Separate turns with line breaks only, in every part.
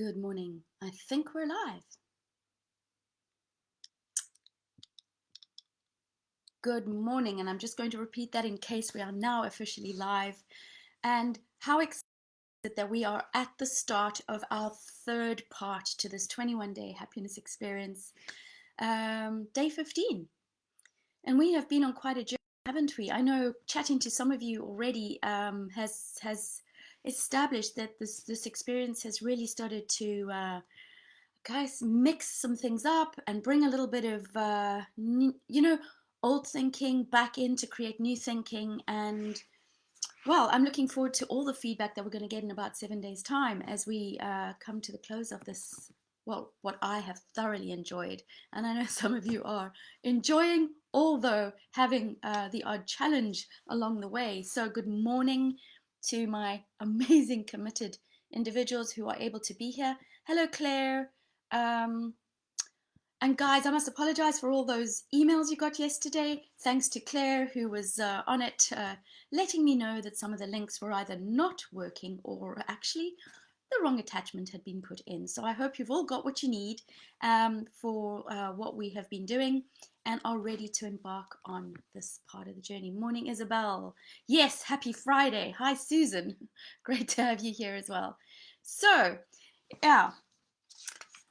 Good morning. I think we're live. Good morning, and I'm just going to repeat that in case we are now officially live. And how excited that we are at the start of our third part to this 21-day happiness experience, day 15. And we have been on quite a journey, haven't we? I know chatting to some of you already has established that this experience has really started to guys, mix some things up and bring a little bit of old thinking back in to create new thinking. And well, I'm looking forward to all the feedback that we're going to get in about 7 days time as we come to the close of this, well, what I have thoroughly enjoyed, and I know some of you are enjoying, although having the odd challenge along the way. So good morning to my amazing committed individuals who are able to be here. Hello, Claire. um, and guys, I must apologize for all those emails you got yesterday. Thanks to Claire, who was on it, letting me know that some of the links were either not working or actually the wrong attachment had been put in. So I hope you've all got what you need for what we have been doing and are ready to embark on this part of the journey. Morning, Isabel. Yes, happy Friday. Hi, Susan. Great to have you here as well. So, yeah.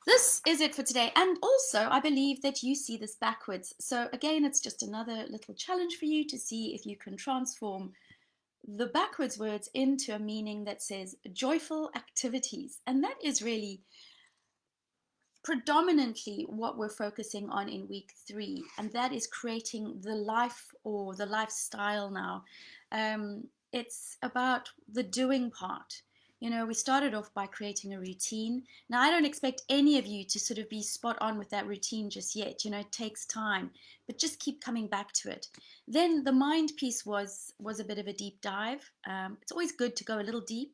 This is it for today. And also, I believe that you see this backwards. So again, it's just another little challenge for you to see if you can transform the backwards words into a meaning that says joyful activities. And that is really predominantly what we're focusing on in week 3. And that is creating the life or the lifestyle now. It's about the doing part. You know, we started off by creating a routine. Now, I don't expect any of you to sort of be spot on with that routine just yet. You know, it takes time, but just keep coming back to it. Then the mind piece was a bit of a deep dive. It's always good to go a little deep.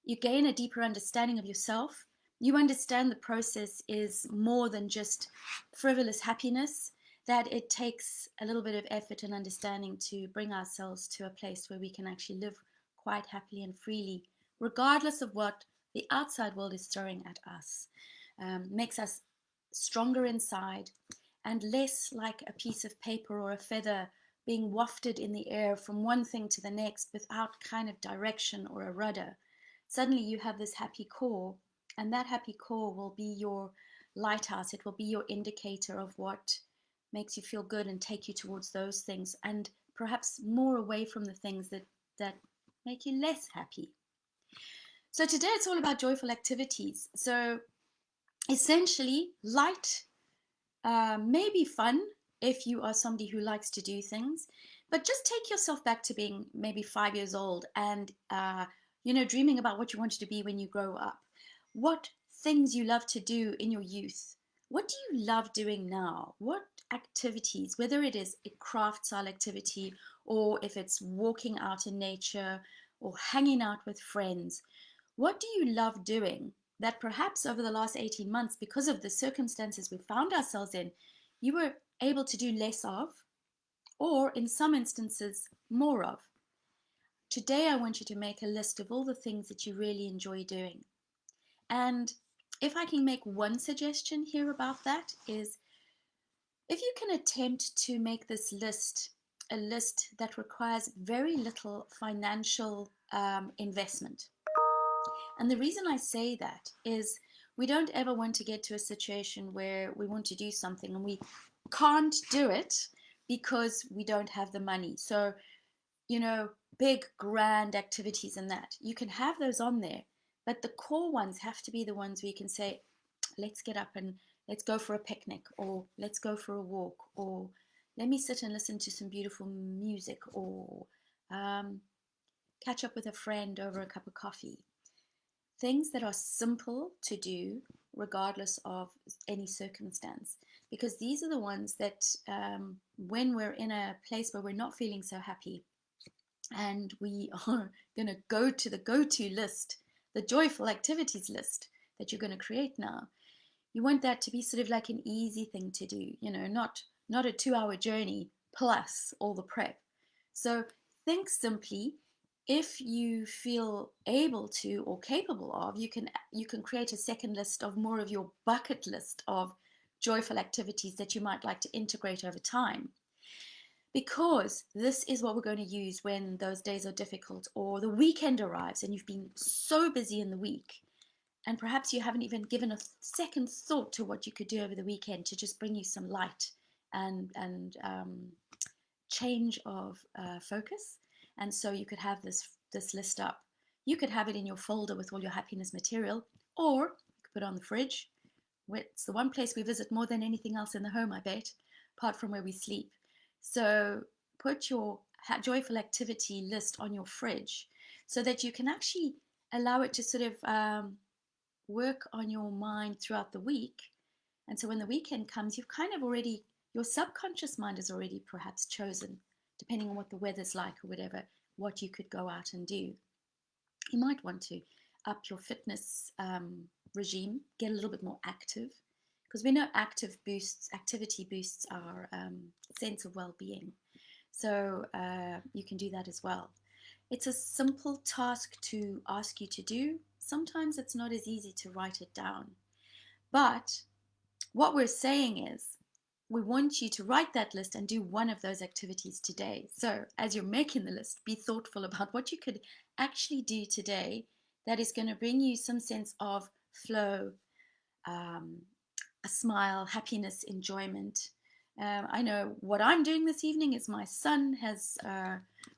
You gain a deeper understanding of yourself. You understand the process is more than just frivolous happiness, that it takes a little bit of effort and understanding to bring ourselves to a place where we can actually live quite happily and freely, regardless of what the outside world is throwing at us. Makes us stronger inside and less like a piece of paper or a feather being wafted in the air from one thing to the next without kind of direction or a rudder. Suddenly you have this happy core, and that happy core will be your lighthouse. It will be your indicator of what makes you feel good and take you towards those things, and perhaps more away from the things that make you less happy. So today it's all about joyful activities. So essentially, light, maybe fun if you are somebody who likes to do things, but just take yourself back to being maybe 5 years old and dreaming about what you wanted to be when you grow up. What things you love to do in your youth. What do you love doing now? What activities, whether it is a craft style activity or if it's walking out in nature or hanging out with friends, what do you love doing that perhaps over the last 18 months, because of the circumstances we found ourselves in, you were able to do less of, or in some instances, more of? Today, I want you to make a list of all the things that you really enjoy doing. And if I can make one suggestion here about that is, if you can attempt to make this list a list that requires very little financial investment. And the reason I say that is we don't ever want to get to a situation where we want to do something and we can't do it because we don't have the money. So, big grand activities and that, you can have those on there, but the core ones have to be the ones where you can say, let's get up and let's go for a picnic, or let's go for a walk, or let me sit and listen to some beautiful music, or catch up with a friend over a cup of coffee. Things that are simple to do regardless of any circumstance, because these are the ones that when we're in a place where we're not feeling so happy and we are going to go to the go-to list, the joyful activities list that you're going to create now, you want that to be sort of like an easy thing to do, not a 2-hour journey plus all the prep. So think simply. If you feel able to or capable of, you can create a second list of more of your bucket list of joyful activities that you might like to integrate over time, because this is what we're going to use when those days are difficult or the weekend arrives and you've been so busy in the week, and perhaps you haven't even given a second thought to what you could do over the weekend to just bring you some light and change of focus. And so you could have this list up. You could have it in your folder with all your happiness material, or you could put it on the fridge. It's the one place we visit more than anything else in the home, I bet, apart from where we sleep. So put your joyful activity list on your fridge so that you can actually allow it to sort of work on your mind throughout the week. And so when the weekend comes, you've kind of already, your subconscious mind has already perhaps chosen, depending on what the weather's like or whatever, what you could go out and do. You might want to up your fitness regime, get a little bit more active, because we know activity boosts our sense of well-being. So you can do that as well. It's a simple task to ask you to do. Sometimes it's not as easy to write it down. But what we're saying is we want you to write that list and do one of those activities today. So as you're making the list, be thoughtful about what you could actually do today that is going to bring you some sense of flow, a smile, happiness, enjoyment. I know what I'm doing this evening is my son has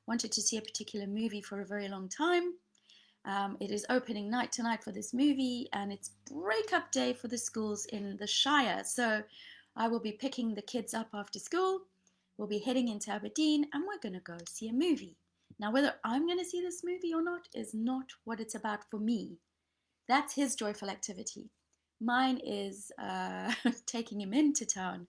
wanted to see a particular movie for a very long time. It is opening night tonight for this movie, and it's breakup day for the schools in the Shire. So I will be picking the kids up after school. We'll be heading into Aberdeen, and we're going to go see a movie. Now, whether I'm going to see this movie or not is not what it's about for me. That's his joyful activity. Mine is taking him into town,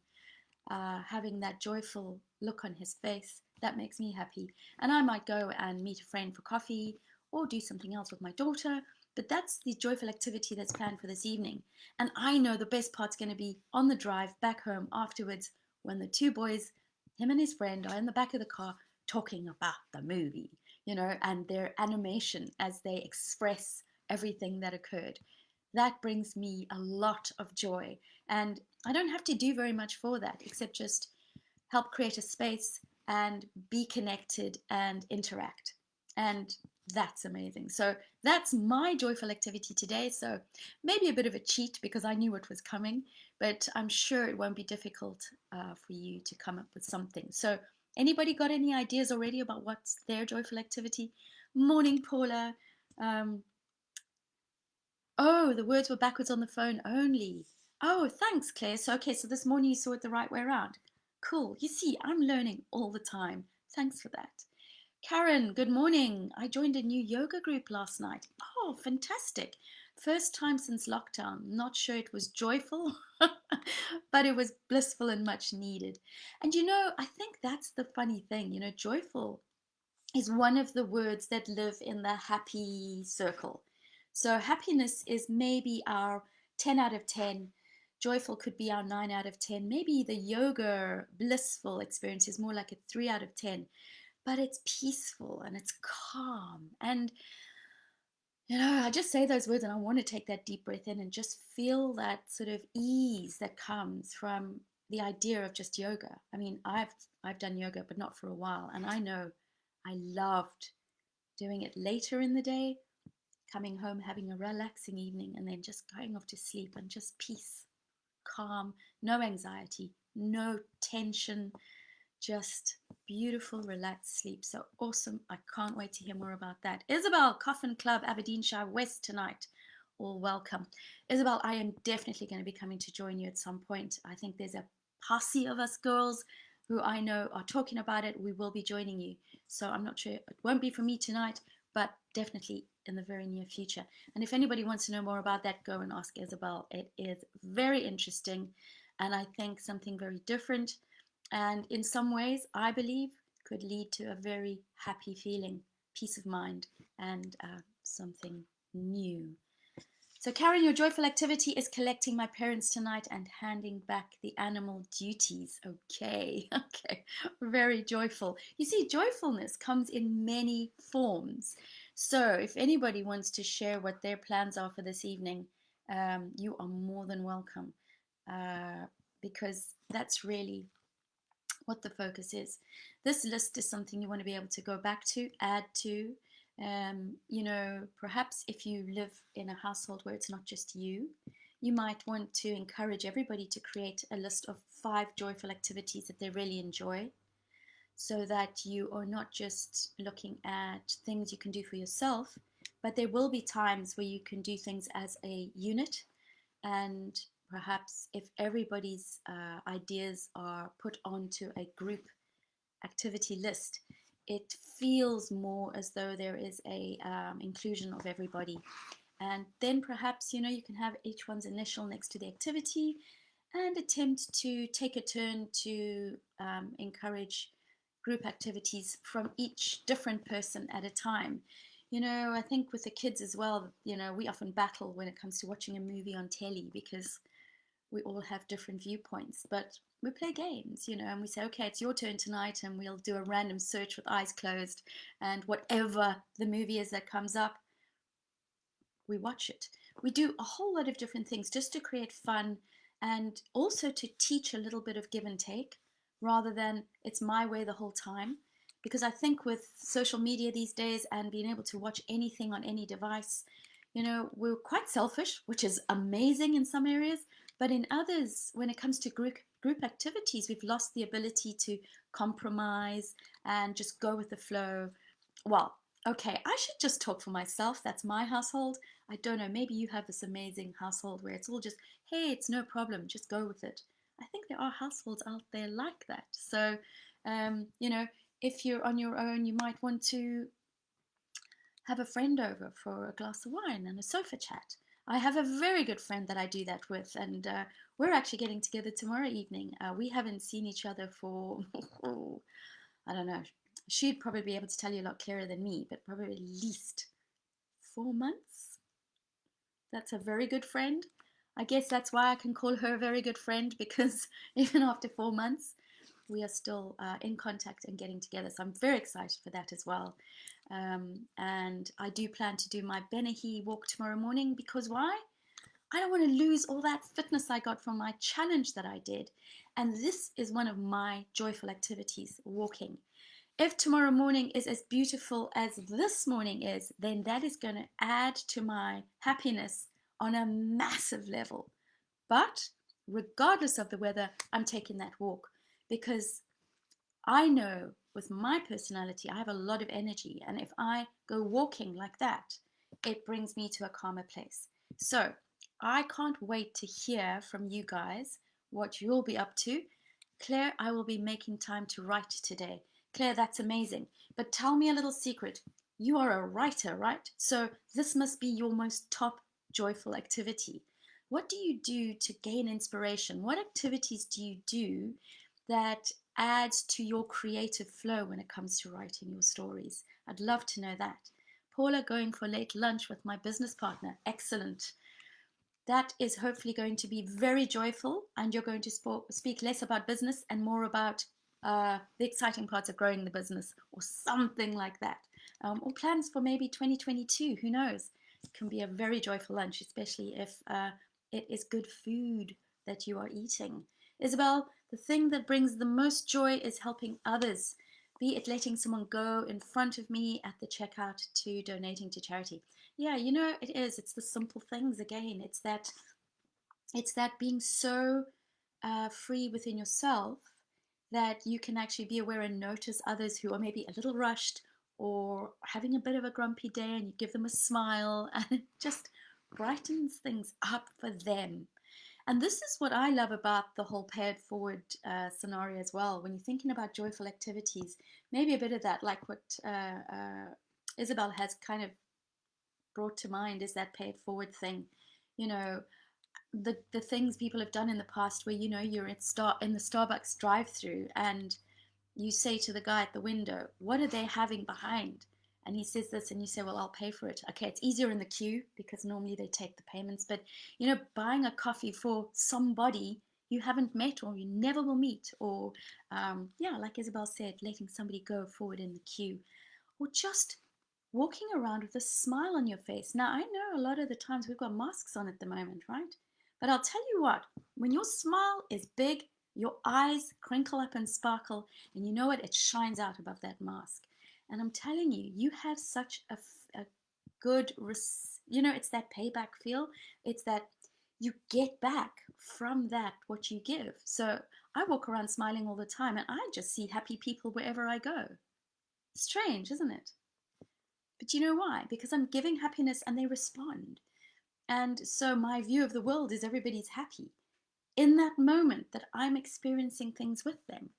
having that joyful look on his face. That makes me happy. And I might go and meet a friend for coffee or do something else with my daughter. But that's the joyful activity that's planned for this evening. And I know the best part's going to be on the drive back home afterwards when the two boys, him and his friend, are in the back of the car talking about the movie, and their animation as they express everything that occurred. That brings me a lot of joy. And I don't have to do very much for that except just help create a space and be connected and interact. And that's amazing. So that's my joyful activity today. So maybe a bit of a cheat because I knew what was coming, but I'm sure it won't be difficult for you to come up with something. So anybody got any ideas already about what's their joyful activity? Morning, Paula. Um, Oh, the words were backwards on the phone only. Oh, thanks, Claire. So, okay, so this morning you saw it the right way around. Cool. You see, I'm learning all the time. Thanks for that. Karen, good morning. I joined a new yoga group last night. Oh, fantastic. First time since lockdown. Not sure it was joyful, but it was blissful and much needed. And I think that's the funny thing. Joyful is one of the words that live in the happy circle. So happiness is maybe our 10 out of 10. Joyful could be our 9 out of 10. Maybe the yoga blissful experience is more like a 3 out of 10. But it's peaceful and it's calm. And, I just say those words and I want to take that deep breath in and just feel that sort of ease that comes from the idea of just yoga. I mean, I've done yoga, but not for a while. And I know I loved doing it later in the day, coming home, having a relaxing evening, and then just going off to sleep and just peace, calm, no anxiety, no tension, just beautiful, relaxed sleep. So awesome. I can't wait to hear more about that. Isabel, Coffin Club, Aberdeenshire West tonight. All welcome. Isabel, I am definitely going to be coming to join you at some point. I think there's a posse of us girls who I know are talking about it. We will be joining you. So I'm not sure, it won't be for me tonight, but definitely in the very near future. And if anybody wants to know more about that, go and ask Isabel. It is very interesting and I think something very different. And in some ways, I believe, could lead to a very happy feeling, peace of mind, and something new. So, Karen, your joyful activity is collecting my parents tonight and handing back the animal duties. Okay, okay, very joyful. You see, joyfulness comes in many forms. So, if anybody wants to share what their plans are for this evening, you are more than welcome, uh, because that's really what the focus is. This list is something you want to be able to go back to, add to. Perhaps if you live in a household where it's not just you, you might want to encourage everybody to create a list of 5 joyful activities that they really enjoy, so that you are not just looking at things you can do for yourself, but there will be times where you can do things as a unit. And perhaps if everybody's ideas are put onto a group activity list, it feels more as though there is a inclusion of everybody. And then perhaps you can have each one's initial next to the activity and attempt to take a turn to encourage group activities from each different person at a time. I think with the kids as well, we often battle when it comes to watching a movie on telly, because we all have different viewpoints, but we play games, and we say, okay, it's your turn tonight, and we'll do a random search with eyes closed, and whatever the movie is that comes up, we watch it. We do a whole lot of different things just to create fun, and also to teach a little bit of give and take, rather than it's my way the whole time. Because I think with social media these days and being able to watch anything on any device, we're quite selfish, which is amazing in some areas, but in others, when it comes to group activities, we've lost the ability to compromise and just go with the flow. Well, okay, I should just talk for myself. That's my household. I don't know, maybe you have this amazing household where it's all just, hey, it's no problem, just go with it. I think there are households out there like that. So, if you're on your own, you might want to have a friend over for a glass of wine and a sofa chat. I have a very good friend that I do that with, and we're actually getting together tomorrow evening. We haven't seen each other for, I don't know, she'd probably be able to tell you a lot clearer than me, but probably at least 4 months. That's a very good friend. I guess that's why I can call her a very good friend, because even after 4 months, we are still in contact and getting together. So I'm very excited for that as well. And I do plan to do my Benahi walk tomorrow morning, because why? I don't want to lose all that fitness I got from my challenge that I did. And this is one of my joyful activities, walking. If tomorrow morning is as beautiful as this morning is, then that is going to add to my happiness on a massive level. But regardless of the weather, I'm taking that walk, because I know with my personality, I have a lot of energy. And if I go walking like that, it brings me to a calmer place. So I can't wait to hear from you guys what you'll be up to. Claire, I will be making time to write today. Claire, that's amazing. But tell me a little secret. You are a writer, right? So this must be your most top joyful activity. What do you do to gain inspiration? What activities do you do that adds to your creative flow when it comes to writing your stories? I'd love to know that. Paula, going for late lunch with my business partner. Excellent. That is hopefully going to be very joyful, and you're going to speak less about business and more about the exciting parts of growing the business, or something like that. Or plans for maybe 2022, who knows? It can be a very joyful lunch, especially if it is good food that you are eating. Isabel, the thing that brings the most joy is helping others, be it letting someone go in front of me at the checkout to donating to charity. Yeah, it is. It's the simple things again. It's that being so free within yourself that you can actually be aware and notice others who are maybe a little rushed or having a bit of a grumpy day, and you give them a smile, and it just brightens things up for them. And this is what I love about the whole pay it forward scenario as well. When you're thinking about joyful activities, maybe a bit of that, like what Isabel has kind of brought to mind, is that pay it forward thing. You know, the things people have done in the past, where you're in the Starbucks drive-through, and you say to the guy at the window, what are they having behind? and he says this, and you say, well, I'll pay for it. Okay, it's easier in the queue because normally they take the payments. But, buying a coffee for somebody you haven't met or you never will meet, or, yeah, like Isabel said, letting somebody go forward in the queue, or just walking around with a smile on your face. Now, I know a lot of the times we've got masks on at the moment, right? But I'll tell you what, when your smile is big, your eyes crinkle up and sparkle, and you know what? It shines out above that mask. And I'm telling you, you have such a good, it's that payback feel. It's that you get back from that what you give. So I walk around smiling all the time, and I just see happy people wherever I go. Strange, isn't it? But you know why? Because I'm giving happiness and they respond. And so my view of the world is everybody's happy in that moment that I'm experiencing things with them.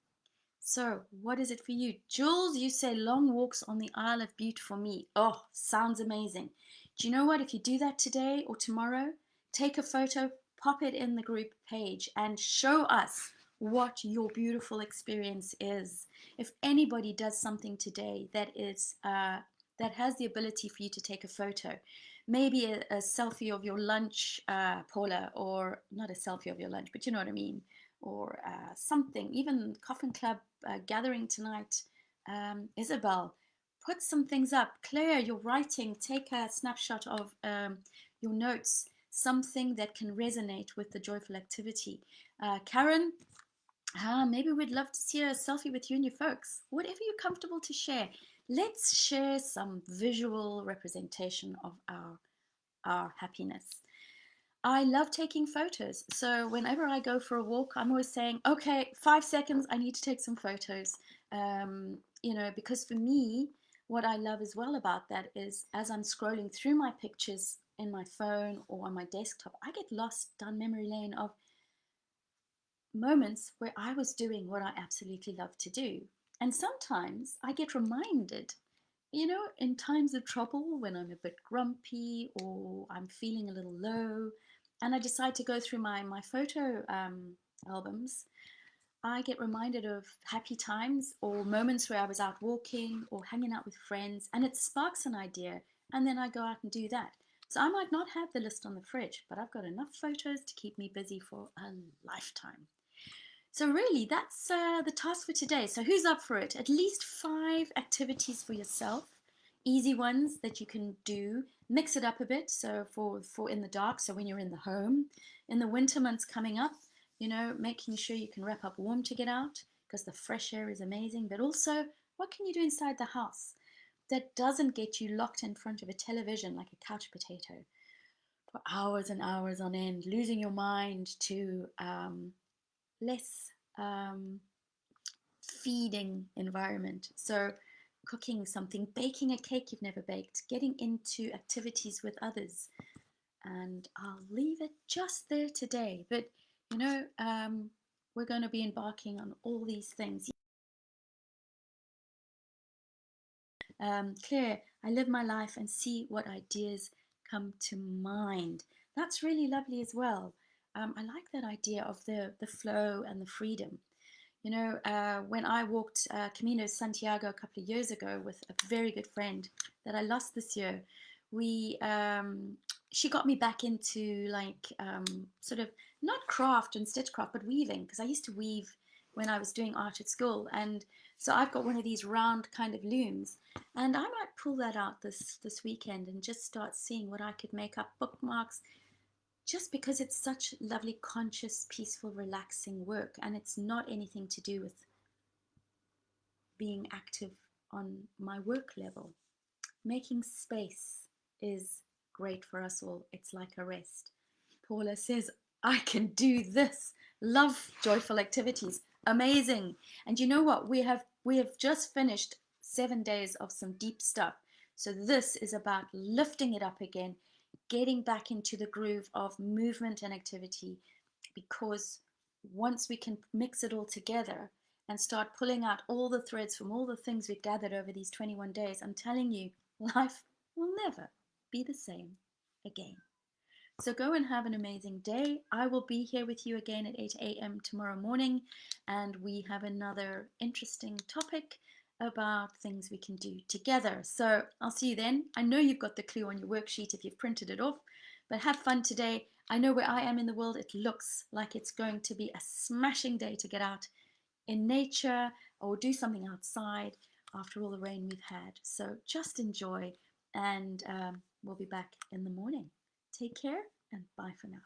So, what is it for you? Jules, you say long walks on the Isle of Bute for me. Oh, sounds amazing. Do you know what? If you do that today or tomorrow, take a photo, pop it in the group page, and show us what your beautiful experience is. If anybody does something today that has the ability for you to take a photo, maybe a selfie of your lunch, Paula, or not a selfie of your lunch, but you know what I mean, or something, even Coffin Club gathering tonight. Isabel, put some things up. Claire, you're writing, take a snapshot of your notes, something that can resonate with the joyful activity. Karen, maybe we'd love to see a selfie with you and your folks. Whatever you're comfortable to share. Let's share some visual representation of our happiness. I love taking photos. So whenever I go for a walk, I'm always saying, okay, 5 seconds, I need to take some photos. Because for me, what I love as well about that is as I'm scrolling through my pictures in my phone or on my desktop, I get lost down memory lane of moments where I was doing what I absolutely love to do. And sometimes I get reminded, in times of trouble, when I'm a bit grumpy or I'm feeling a little low, and I decide to go through my photo albums, I get reminded of happy times or moments where I was out walking or hanging out with friends, and it sparks an idea, and then I go out and do that. So I might not have the list on the fridge, but I've got enough photos to keep me busy for a lifetime. So really, that's the task for today. So who's up for it? At least 5 activities for yourself, easy ones that you can do. Mix it up a bit. So for in the dark, so when you're in the home, in the winter months coming up, making sure you can wrap up warm to get out because the fresh air is amazing. But also, what can you do inside the house that doesn't get you locked in front of a television like a couch potato for hours and hours on end, losing your mind to less feeding environment. So, cooking something, baking a cake you've never baked, getting into activities with others. And I'll leave it just there today. But, we're going to be embarking on all these things. Claire, I live my life and see what ideas come to mind. That's really lovely as well. I like that idea of the flow and the freedom. When I walked Camino Santiago a couple of years ago with a very good friend that I lost this year, she got me back into sort of not craft and stitchcraft, but weaving, because I used to weave when I was doing art at school. And so I've got one of these round kind of looms, and I might pull that out this weekend and just start seeing what I could make up bookmarks, just because it's such lovely, conscious, peaceful, relaxing work, and it's not anything to do with being active on my work level. Making space is great for us all. It's like a rest. Paula says, I can do this. Love joyful activities. Amazing. And you know what? We have just finished 7 days of some deep stuff. So this is about lifting it up again, getting back into the groove of movement and activity, because once we can mix it all together and start pulling out all the threads from all the things we've gathered over these 21 days, I'm telling you, life will never be the same again. So go and have an amazing day. I will be here with you again at 8 a.m. tomorrow morning, and we have another interesting topic about things we can do together. So I'll see you then. I know you've got the clue on your worksheet if you've printed it off, but have fun today. I know where I am in the world. It looks like it's going to be a smashing day to get out in nature or do something outside after all the rain we've had. So just enjoy, and we'll be back in the morning. Take care and bye for now.